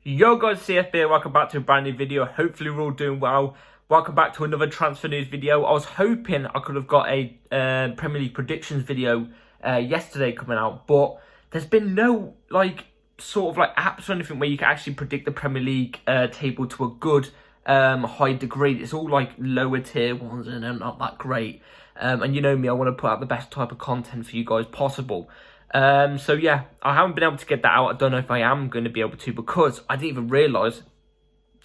Yo guys, CFB, welcome back to a brand new video. Hopefully we're all doing well. Welcome back to another transfer news video. I was hoping I could have got a Premier League predictions video yesterday coming out, but there's been no sort of apps or anything where you can actually predict the Premier League table to a good high degree. It's all like lower tier ones and they're not that great. And you know me, I want to put out the best type of content for you guys possible. So yeah, I haven't been able to get that out. I don't know if I am going to be able to, because I didn't even realise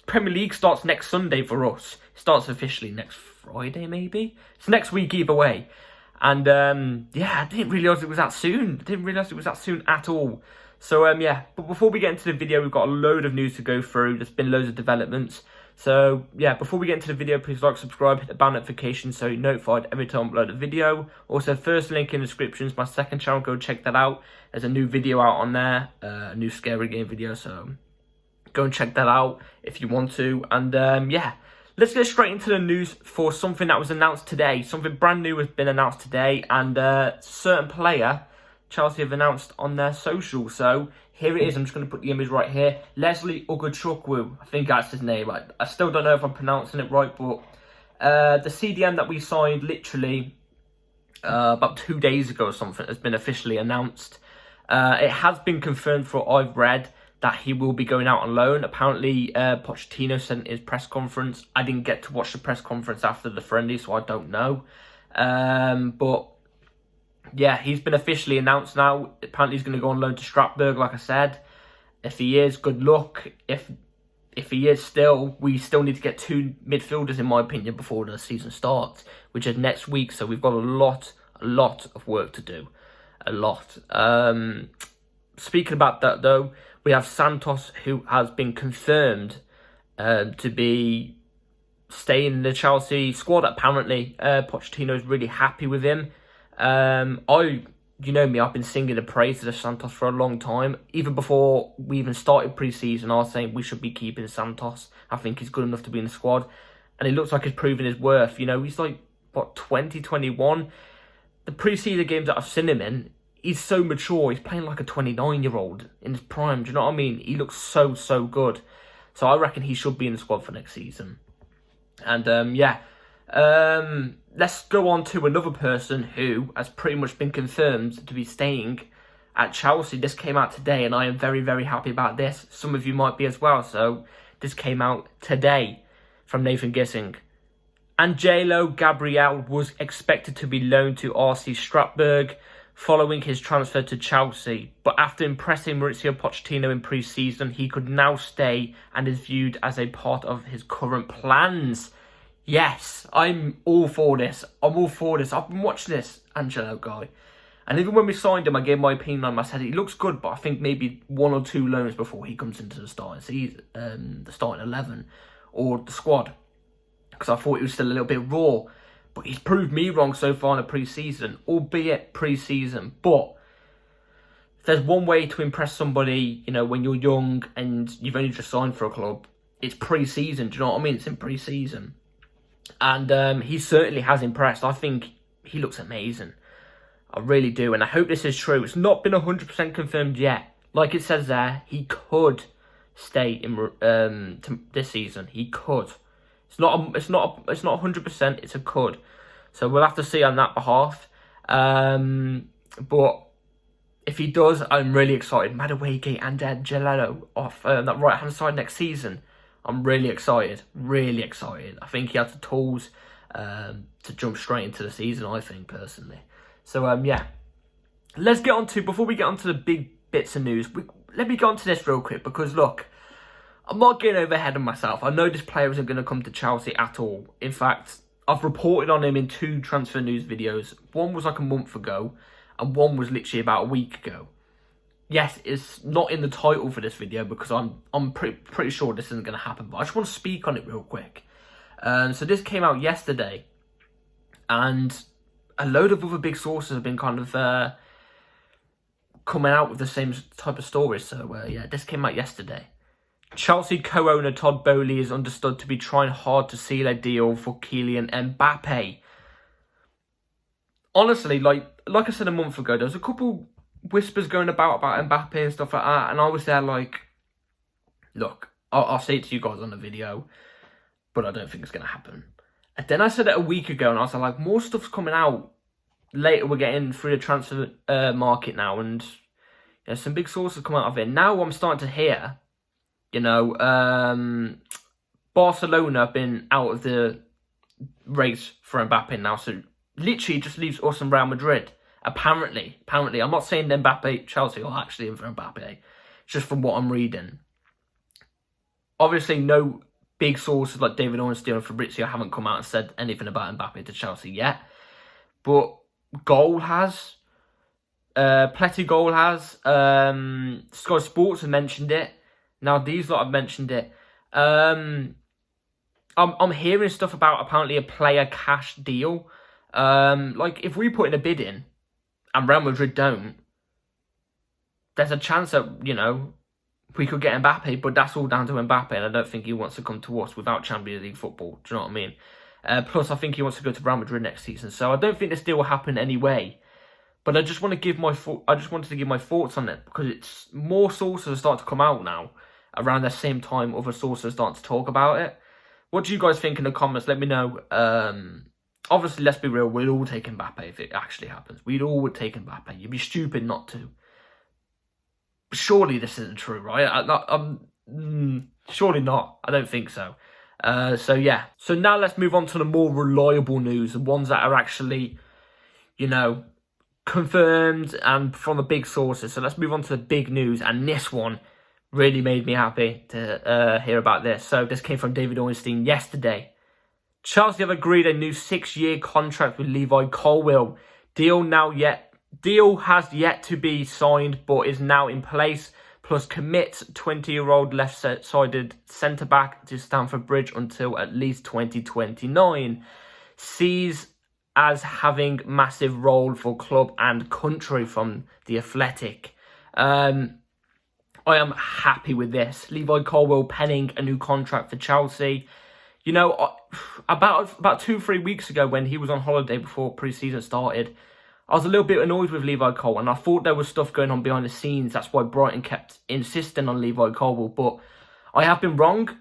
Premier League starts next Sunday for us. It starts officially next Friday, maybe. It's next week either way. And yeah, I didn't realise it was that soon. I didn't realise it was that soon at all. So yeah, but before we get into the video, we've got a load of news to go through. There's been loads of developments. So yeah, before we get into the video, please like, subscribe, hit the bell notification so you're notified every time I upload a video. Also, first link in the description is my second channel, go check that out. There's a new video out on there, a new scary game video, so go and check that out if you want to. And yeah, let's get straight into the news for something that was announced today. Something brand new has been announced today, and a certain player Chelsea have announced on their social. So here it is. I'm just going to put the image right here. Leslie Ugochukwu. I think that's his name. I still don't know if I'm pronouncing it right, but the CDM that we signed literally about 2 days ago or something has been officially announced. It has been confirmed for what I've read that he will be going out on loan. Apparently, Pochettino sent his press conference. I didn't get to watch the press conference after the friendly, so I don't know. But yeah, he's been officially announced now. Apparently he's going to go on loan to Strasbourg, like I said. If he is, good luck. If he is still, we still need to get two midfielders, in my opinion, before the season starts, which is next week. So we've got a lot of work to do. A lot. Speaking about that, though, we have Santos, who has been confirmed to be staying in the Chelsea squad, apparently. Pochettino is really happy with him. You know me, I've been singing the praises of Santos for a long time. Even before we even started pre-season, I was saying we should be keeping Santos. I think he's good enough to be in the squad. And it looks like he's proven his worth. You know, he's like, what, 20, 21? The pre-season games that I've seen him in, he's so mature. He's playing like a 29-year-old in his prime. Do you know what I mean? He looks so good. So I reckon he should be in the squad for next season. And yeah. Let's go on to another person who has pretty much been confirmed to be staying at Chelsea. This came out today, and I am very happy about this. Some of you might be as well. So this came out today from Nathan Gissing. Angelo Gabriel was expected to be loaned to RC Strasbourg following his transfer to Chelsea, but after impressing Mauricio Pochettino in pre-season, he could now stay and is viewed as a part of his current plans. Yes, I'm all for this. I'm all for this. I've been watching this Angelo guy. And even when we signed him, I gave my opinion on him. I said he looks good, but I think maybe 1 or 2 loans before he comes into the starting season, the starting 11 or the squad. Because I thought he was still a little bit raw. But he's proved me wrong so far in the pre-season, albeit pre-season. But if there's one way to impress somebody, you know, when you're young and you've only just signed for a club, it's pre-season. Do you know what I mean? It's in pre-season. And he certainly has impressed. I think he looks amazing. I really do. And I hope this is true. It's not been 100% confirmed yet. Like it says there, he could stay in this season. He could. It's not 100%. It's a could. So we'll have to see on that behalf. But if he does, I'm really excited. Madueke and Angelo off that right-hand side next season. I'm really excited. I think he has the tools to jump straight into the season, I think, personally. So, yeah. Let's get on to, before we get on to the big bits of news, let me go on to this real quick, because, look, I'm not getting over ahead of myself. I know this player isn't going to come to Chelsea at all. In fact, I've reported on him in 2 transfer news videos. One was like a month ago, and one was literally about a week ago. Yes, it's not in the title for this video because I'm pretty sure this isn't going to happen. But I just want to speak on it real quick. So this came out yesterday. And a load of other big sources have been kind of coming out with the same type of stories. So yeah, this came out yesterday. Chelsea co-owner Todd Boehly is understood to be trying hard to seal a deal for Kylian Mbappe. Honestly, like I said a month ago, there was a couple whispers going about Mbappe and stuff like that, and I was there like, look, I'll say it to you guys on the video, but I don't think it's going to happen. And then I said it a week ago, and I was like, more stuff's coming out. Later, we're getting through the transfer market now, and some big sources come out of it. Now I'm starting to hear, Barcelona have been out of the race for Mbappe now, so literally just leaves us and Real Madrid. Apparently, I'm not saying that Mbappe, Chelsea are actually in for Mbappe, just from what I'm reading. Obviously, no big sources like David Ornstein and Fabrizio haven't come out and said anything about Mbappe to Chelsea yet. But Goal has. Pletty Goal has. Sky Sports have mentioned it. Now, these lot have mentioned it. I'm hearing stuff about apparently a player cash deal. Like, if we put in a bid in and Real Madrid don't, there's a chance that, we could get Mbappe, but that's all down to Mbappe, and I don't think he wants to come to us without Champions League football. Do you know what I mean? Plus, I think he wants to go to Real Madrid next season, so I don't think this deal will happen anyway. But I just want to give my thoughts on it, because it's more sources are starting to come out now. Around the same time, other sources start to talk about it. What do you guys think in the comments? Let me know. Obviously, let's be real. We'd all take Mbappe if it actually happens. We'd all would take Mbappe. You'd be stupid not to. Surely this isn't true, right? Surely not. I don't think so. So yeah. So now let's move on to the more reliable news, the ones that are actually, confirmed and from the big sources. So let's move on to the big news, and this one really made me happy to hear about this. So this came from David Ornstein yesterday. Chelsea have agreed a new 6-year contract with Levi Colwill. Deal has yet to be signed, but is now in place. Plus commits 20-year-old left-sided centre-back to Stamford Bridge until at least 2029. Sees as having massive role for club and country from The Athletic. I am happy with this. Levi Colwill penning a new contract for Chelsea. About 2-3 weeks ago when he was on holiday before pre-season started, I was a little bit annoyed with Levi Colwill, and I thought there was stuff going on behind the scenes. That's why Brighton kept insisting on Levi Colwill, but I have been wrong.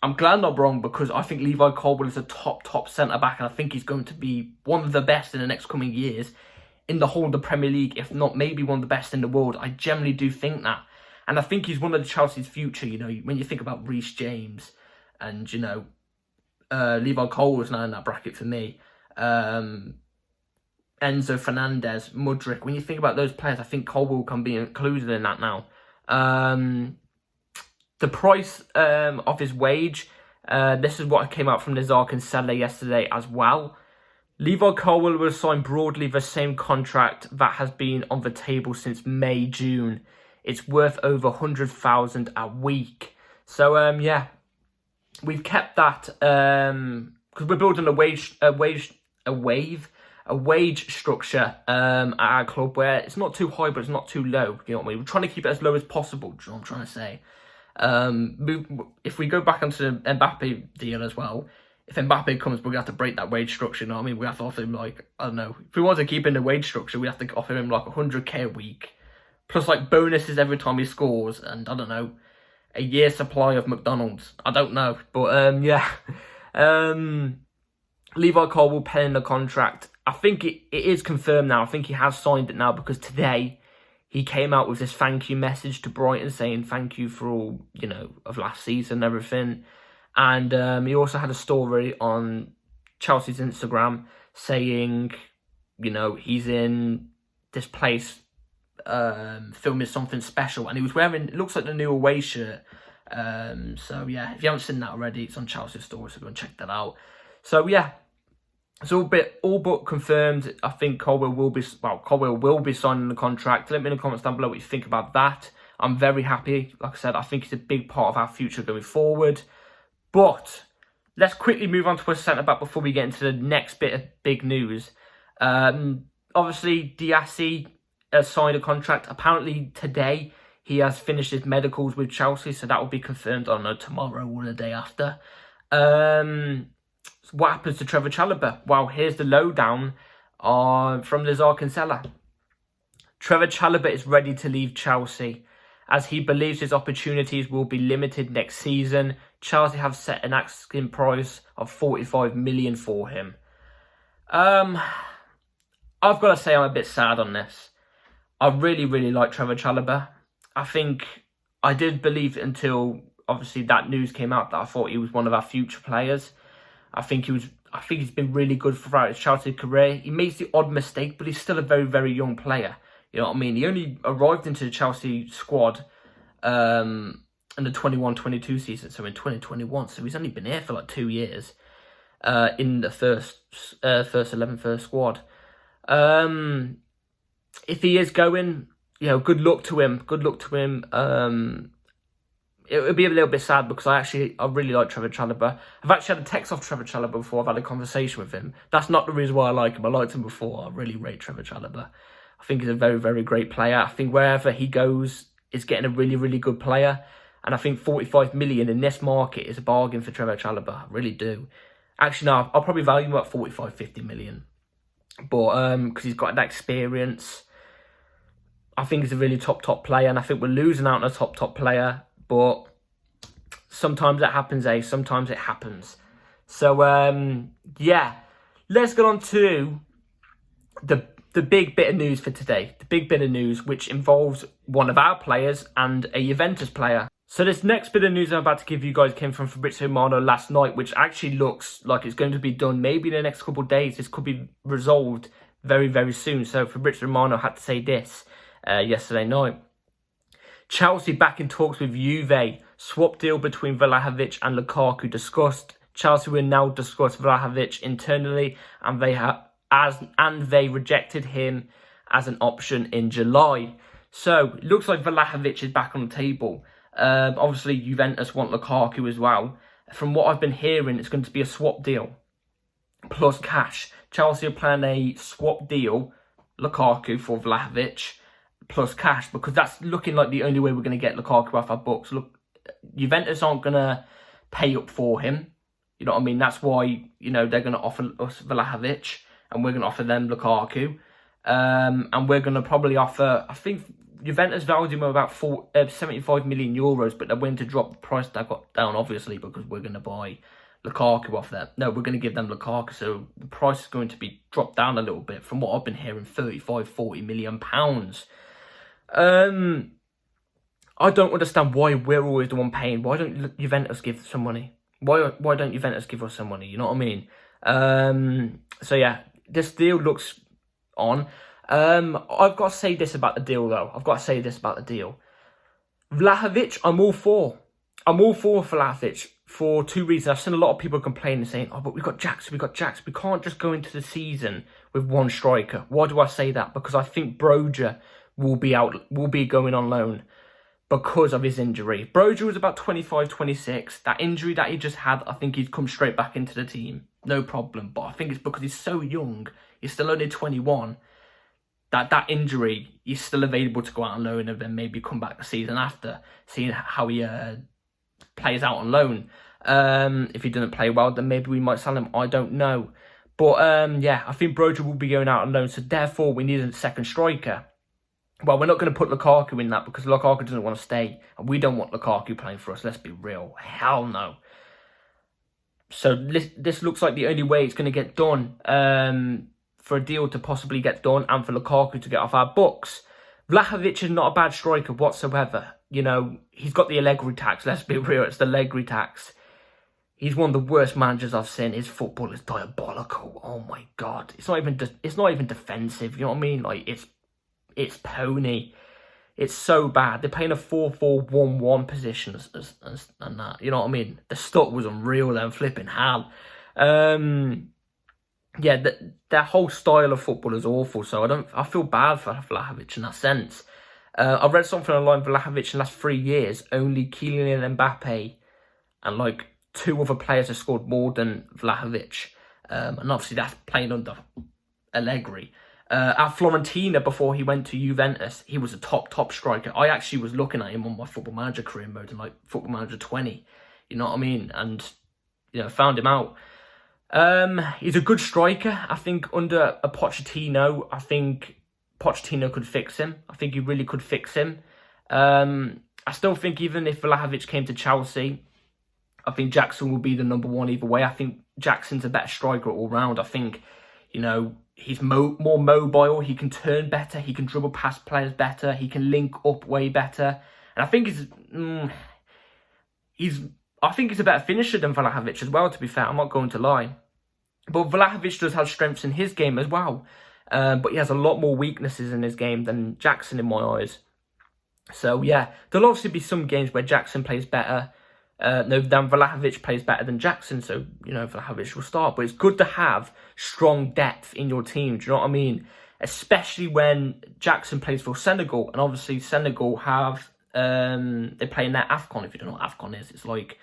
I'm glad I'm not wrong, because I think Levi Colwill is a top centre-back, and I think he's going to be one of the best in the next coming years in the whole of the Premier League, if not maybe one of the best in the world. I generally do think that. And I think he's one of the Chelsea's future, when you think about Reece James and, Levi Colwill is now in that bracket for me. Enzo Fernandez, Mudryk. When you think about those players, I think Colwill can be included in that now. The price of his wage, this is what came out from Nizar Kinsella yesterday as well. Levi Colwill will sign broadly the same contract that has been on the table since May, June. It's worth over 100,000 a week. So, yeah, we've kept that because we're building a wage structure at our club where it's not too high, but it's not too low. You know what I mean? We're trying to keep it as low as possible. Do you know what I'm trying to say? If we go back onto the Mbappe deal as well, if Mbappe comes, we're going to have to break that wage structure. You know what I mean? We have to offer him, I don't know. If we want to keep in the wage structure, we have to offer him 100k a week. Plus bonuses every time he scores. And I don't know, a year's supply of McDonald's. I don't know. But yeah. Levi Colwill penning the contract. I think it is confirmed now. I think he has signed it now, because today he came out with this thank you message to Brighton saying thank you for all, of last season and everything. And he also had a story on Chelsea's Instagram saying, he's in this place filming something special. And he was wearing, it looks like the new away shirt. So yeah, if you haven't seen that already, it's on Chelsea's story, so go and check that out. So yeah, it's all but confirmed. I think Colwill will be signing the contract. Let me know in the comments down below what you think about that. I'm very happy. Like I said, I think it's a big part of our future going forward. But let's quickly move on to a centre-back before we get into the next bit of big news. Obviously, Diassi has signed a contract. Apparently today he has finished his medicals with Chelsea, so that will be confirmed, I don't know, tomorrow or the day after. What happens to Trevor Chalobah? Well, here's the lowdown from Nizar Kinsella. Trevor Chalobah is ready to leave Chelsea. as he believes his opportunities will be limited next season. Chelsea have set an asking price of 45 million for him. I've got to say I'm a bit sad on this. I really like Trevor Chalobah. I think I did believe until obviously that news came out that I thought he was one of our future players. I think he's been really good throughout his Chelsea career. He makes the odd mistake, but he's still a very young player. You know what I mean? He only arrived into the Chelsea squad in the 21-22 season, so in 2021. So he's only been here for like 2 years in the first 11, first squad. If he is going, you know, good luck to him. Good luck to him. It would be a little bit sad because I really like Trevor Chalobah. I've actually had a text off Trevor Chalobah before. I've had a conversation with him. That's not the reason why I like him. I liked him before. I really rate Trevor Chalobah. I think he's a very great player. I think wherever he goes, is getting a really good player. And I think 45 million in this market is a bargain for Trevor Chalobah. I really do. Actually, no, I'll probably value him at 45, 50 million. But because he's got that experience, I think he's a really top player. And I think we're losing out on a top player. But sometimes it happens, sometimes it happens. So, yeah. Let's get on to the big bit of news for today. The big bit of news, which involves one of our players and a Juventus player. So this next bit of news I'm about to give you guys came from Fabrizio Romano last night, which actually looks like it's going to be done maybe in the next couple of days. This could be resolved very soon. So Fabrizio Romano had to say this yesterday night. Chelsea back in talks with Juve. Swap deal between Vlahovic and Lukaku discussed. Chelsea will now discuss Vlahovic internally, and they rejected him as an option in July. So it looks like Vlahovic is back on the table. Obviously, Juventus want Lukaku as well. From what I've been hearing, it's going to be a swap deal plus cash. Chelsea are planning a swap deal, Lukaku for Vlahovic, plus cash, because that's looking like the only way we're going to get Lukaku off our books. Look, Juventus aren't going to pay up for him. You know what I mean? That's why, you know, they're going to offer us Vlahovic and we're going to offer them Lukaku. And we're going to probably offer, I think Juventus valued him about 75 million euros, but they're willing to drop the price down, obviously, because we're going to buy Lukaku off them. No, we're going to give them Lukaku, so the price is going to be dropped down a little bit from what I've been hearing, 35, 40 million pounds. I don't understand why we're always the one paying. Why don't Juventus give some money? Why don't Juventus give us some money? You know what I mean? So yeah, this deal looks on. I've got to say this about the deal, though. Vlahovic, I'm all for. Vlahovic for two reasons. I've seen a lot of people complaining, saying, "Oh, but we got Jax. We can't just go into the season with one striker." Why do I say that? Because I think Broja will be going on loan because of his injury. Broja was about 25, 26. That injury that he just had, I think he'd come straight back into the team. No problem. But I think it's because he's so young. He's still only 21. That injury, he's still available to go out on loan and then maybe come back the season after, seeing how he plays out on loan. If he doesn't play well, then maybe we might sell him. I don't know. But yeah, I think Broja will be going out on loan. So therefore, we need a second striker. Well, we're not going to put Lukaku in that because Lukaku doesn't want to stay. And we don't want Lukaku playing for us. Let's be real. Hell no. So this looks like the only way it's going to get done for a deal to possibly get done and for Lukaku to get off our books. Vlahovic is not a bad striker whatsoever. You know, he's got the Allegri tax. Let's be real. It's the Allegri tax. He's one of the worst managers I've seen. His football is diabolical. Oh, my God. It's not even defensive. You know what I mean? Like, it's pony. It's so bad. They're playing a 4-4-1-1 position and that. You know what I mean? The stuff was unreal then, flipping hell. Yeah, their whole style of football is awful. So I feel bad for Vlahovic in that sense. I read something online. Vlahovic in the last 3 years, only Kylian Mbappe and like 2 other players have scored more than Vlahovic. And obviously that's playing under Allegri. At Fiorentina, before he went to Juventus, he was a top striker. I actually was looking at him on my Football Manager career mode in like Football Manager 20. You know what I mean? And, you know, found him out. He's a good striker. I think under a Pochettino, I think Pochettino could fix him. I think he really could fix him. I still think even if Vlahovic came to Chelsea, I think Jackson will be the number one either way. I think Jackson's a better striker all round. I think, you know, he's more mobile. He can turn better. He can dribble past players better. He can link up way better. And I think he's a better finisher than Vlahovic as well, to be fair. I'm not going to lie. But Vlahovic does have strengths in his game as well. But he has a lot more weaknesses in his game than Jackson in my eyes. So, yeah, there'll obviously be some games where Jackson plays better. Then Vlahovic plays better than Jackson, so, you know, Vlahovic will start. But it's good to have strong depth in your team, do you know what I mean? Especially when Jackson plays for Senegal, and obviously Senegal have, they play in their AFCON. If you don't know what AFCON is, it's like,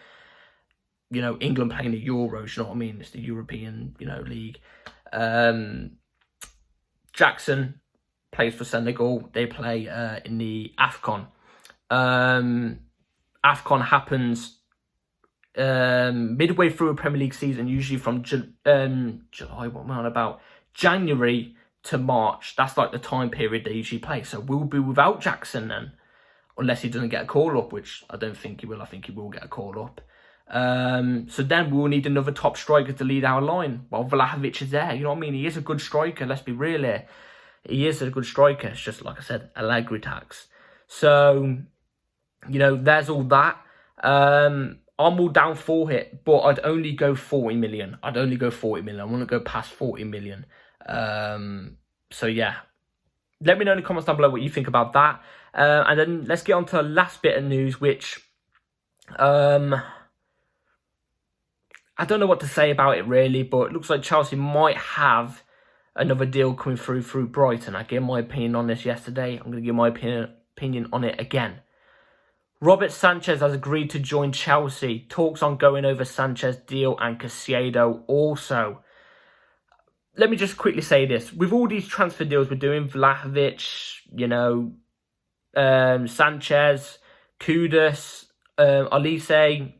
you know, England playing the Euros, you know what I mean? It's the European, you know, league. Jackson plays for Senegal. They play in the AFCON. AFCON happens midway through a Premier League season, usually from July, what am I on about? January to March. That's like the time period they usually play. So we'll be without Jackson then, unless he doesn't get a call-up, which I don't think he will. I think he will get a call-up. So then we'll need another top striker to lead our line. Well, Vlahovic is there, you know what I mean? He is a good striker, let's be real here. He is a good striker. It's just, like I said, Allegri tax. So, you know, there's all that. I'm all down for it, but I'd only go 40 million. I wouldn't go past 40 million. So, yeah. Let me know in the comments down below what you think about that. And then let's get on to the last bit of news, which... I don't know what to say about it really, but it looks like Chelsea might have another deal coming through Brighton. I gave my opinion on this yesterday. I'm going to give my opinion on it again. Robert Sanchez has agreed to join Chelsea. Talks on going over Sanchez deal and Caicedo also. Let me just quickly say this. With all these transfer deals we're doing, Vlahovic, you know, Sanchez, Kudus, Olise,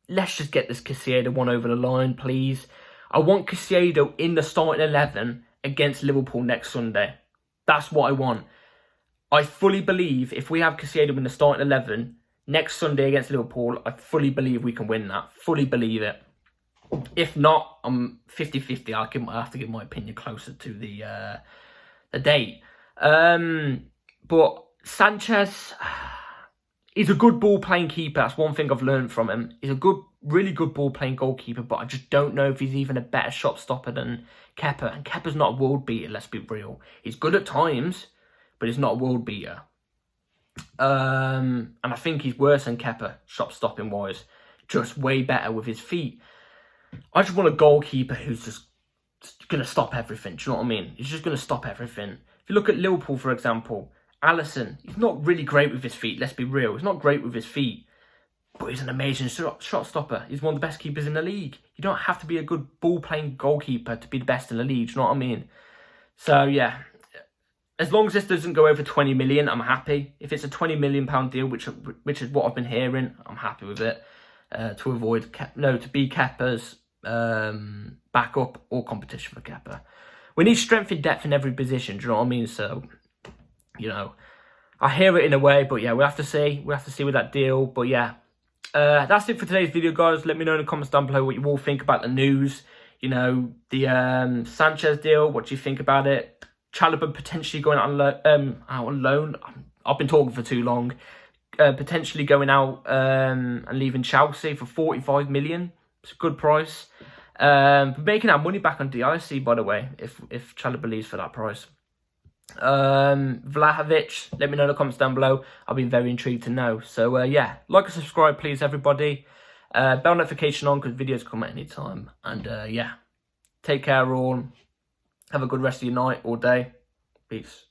let's just get this Caicedo one over the line, please. I want Caicedo in the starting 11 against Liverpool next Sunday. That's what I want. I fully believe if we have Caicedo in the starting 11 next Sunday against Liverpool, I fully believe we can win that. Fully believe it. If not, I'm 50-50. I have to give my opinion closer to the date. But Sanchez... he's a good ball-playing keeper. That's one thing I've learned from him. He's a really good ball-playing goalkeeper, but I just don't know if he's even a better shot stopper than Kepa. And Kepa's not a world beater, let's be real. He's good at times, but he's not a world beater. And I think he's worse than Kepa, shot stopping-wise. Just way better with his feet. I just want a goalkeeper who's just going to stop everything. Do you know what I mean? He's just going to stop everything. If you look at Liverpool, for example... Alisson, he's not really great with his feet, let's be real. He's not great with his feet, but he's an amazing shot stopper. He's one of the best keepers in the league. You don't have to be a good ball-playing goalkeeper to be the best in the league, do you know what I mean? So, yeah, as long as this doesn't go over 20 million, I'm happy. If it's a £20 million deal, which is what I've been hearing, I'm happy with it. To avoid, to be Kepa's backup or competition for Kepa. We need strength and depth in every position, do you know what I mean? So... you know, I hear it in a way, but yeah, we'll have to see. We'll have to see with that deal. But yeah, that's it for today's video, guys. Let me know in the comments down below what you all think about the news. You know, the Sanchez deal. What do you think about it? Chalobah potentially going out on loan. I've been talking for too long. Potentially going out and leaving Chelsea for 45 million. It's a good price. Making our money back on DIC, by the way, if Chalobah leaves for that price. Vlahovic, let me know in the comments down below. I'll be very intrigued to know. So yeah, like and subscribe please everybody. Bell notification on because videos come at any time. And yeah, take care all. Have a good rest of your night or day. Peace.